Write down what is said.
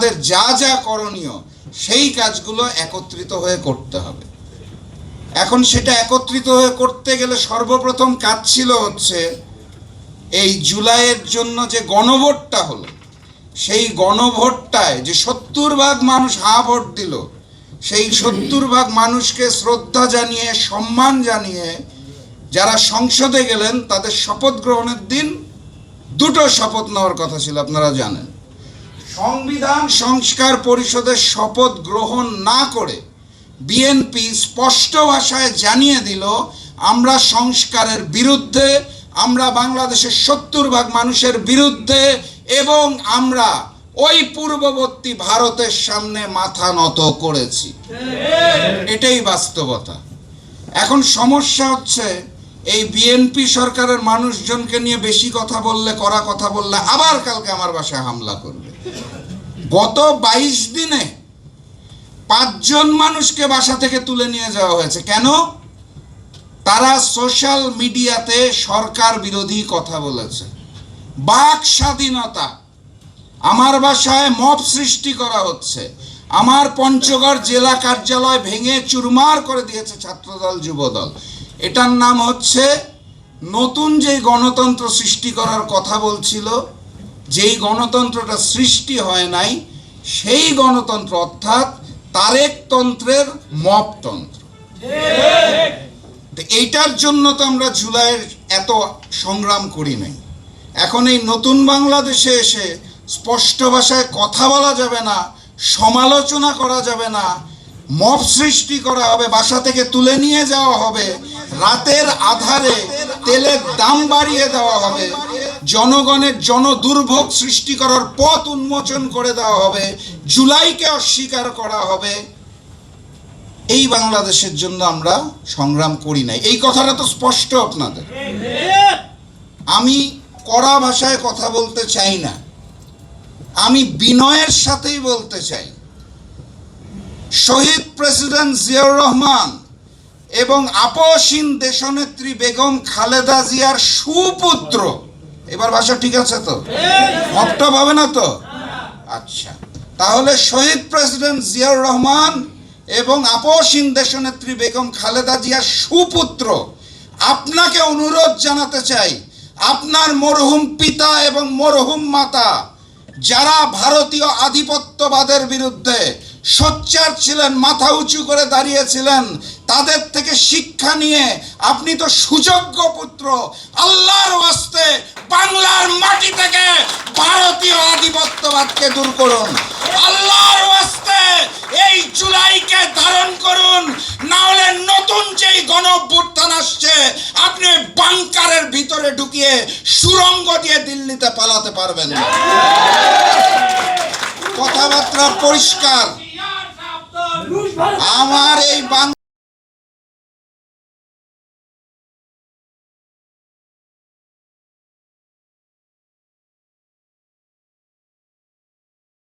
আমাদের যা যা করণীয় সেই কাজগুলো একত্রিত হয়ে করতে হবে। এখন সেটা একত্রিত হয়ে করতে গেলে সর্বপ্রথম কাজ ছিল হচ্ছে এই জুলাইয়ের জন্য যে গণভোটটা হলো, সেই গণভোটটায় যে 70% মানুষ হ্যাঁ ভোট দিল, সেই 70% মানুষকে শ্রদ্ধা জানিয়ে, সম্মান জানিয়ে যারা সংসদে গেলেন তাদের শপথ গ্রহণের দিন দুটো শপথ নেওয়ার কথা ছিল, আপনারা জানেন। সংবিধান সংস্কার পরিষদের শপথ গ্রহণ না করে বিএনপি স্পষ্ট ভাষায় জানিয়ে দিল আমরা সংস্কারের বিরুদ্ধে, আমরা বাংলাদেশের 70% মানুষের বিরুদ্ধে, এবং আমরা ওই পূর্ববর্তী ভারতের সামনে মাথা নত করেছি। এটাই বাস্তবতা। এখন সমস্যা হচ্ছে এই বিএনপি সরকারের মানুষজনকে নিয়ে বেশি কথা বললে, কড়া কথা বললে আবার কালকে আমার বাসায় হামলা করবে। গত 22 দিনে 5 জন মানুষকে বাসা থেকে তুলে নিয়ে যাওয়া হয়েছে। কেন? তারা সোশ্যাল মিডিয়াতে সরকার বিরোধী কথা বলেছে। বাক স্বাধীনতা, আমার বাসায় মব সৃষ্টি করা হচ্ছে, আমার পঞ্চগড় জেলা কার্যালয় ভেঙে চুরমার করে দিয়েছে ছাত্রদল যুবদল। এটার নাম হচ্ছে নতুন যেই গণতন্ত্র সৃষ্টি করার কথা বলছিল, যেই গণতন্ত্রটা সৃষ্টি হয় নাই, সেই গণতন্ত্র অর্থাৎ তারেকতন্ত্রের মবতন্ত্র। এইটার জন্য তো আমরা জুলাইয়ের এত সংগ্রাম করি নাই। এখন এই নতুন বাংলাদেশে এসে স্পষ্ট ভাষায় কথা বলা যাবে না, সমালোচনা করা যাবে না, মব সৃষ্টি করা হবে, বাসা থেকে তুলে নিয়ে যাওয়া হবে, রাতের আধারে তেলের দাম বাড়িয়ে দেওয়া হবে, জনগণের জনদুর্ভোগ সৃষ্টি করার পথ উন্মোচন করে দেওয়া হবে, জুলাইকে অস্বীকার করা হবে। এই বাংলাদেশের জন্য আমরা সংগ্রাম করি নাই, এই কথাটা তো স্পষ্ট আপনাদের। আমি কড়া ভাষায় কথা বলতে চাই না, আমি বিনয়ের সাথেই বলতে চাই। শহীদ প্রেসিডেন্ট জিয়াউর রহমান এবং আপসহীন দেশনেত্রী বেগম খালেদা জিয়ার সুপুত্র, এবার ভাষা ঠিক আছে তো? মপটা পাবে না তো? আচ্ছা, তাহলে শহীদ প্রেসিডেন্ট জিয়াউর রহমান এবং আপসহীন দেশনেত্রী বেগম খালেদা জিয়ার সুপুত্র আপনাকে অনুরোধ জানাতে চাই, আপনার মরহুম পিতা এবং মরহুম মাতা যারা ভারতীয় আধিপত্যবাদের বিরুদ্ধে সোচ্চার ছিলেন, মাথা উঁচু করে দাঁড়িয়েছিলেন, তাদের থেকে শিক্ষা নিয়ে আপনি তো সুযোগ্য পুত্র, আল্লাহর ওয়াস্তে বাংলার মাটি থেকে ভারতীয় আধিপত্যবাদকে দূর করুন। আল্লাহর ওয়াস্তে এই জুলাইকে ধারণ করুন, না হলে নতুন যেই গণঅভ্যুত্থান আসছে আপনি বাংকারের ভিতরে ঢুকিয়ে সুড়ঙ্গ দিয়ে দিল্লিতে পালাতে পারবেন না। কথাবার্তা পরিষ্কার। আমার এই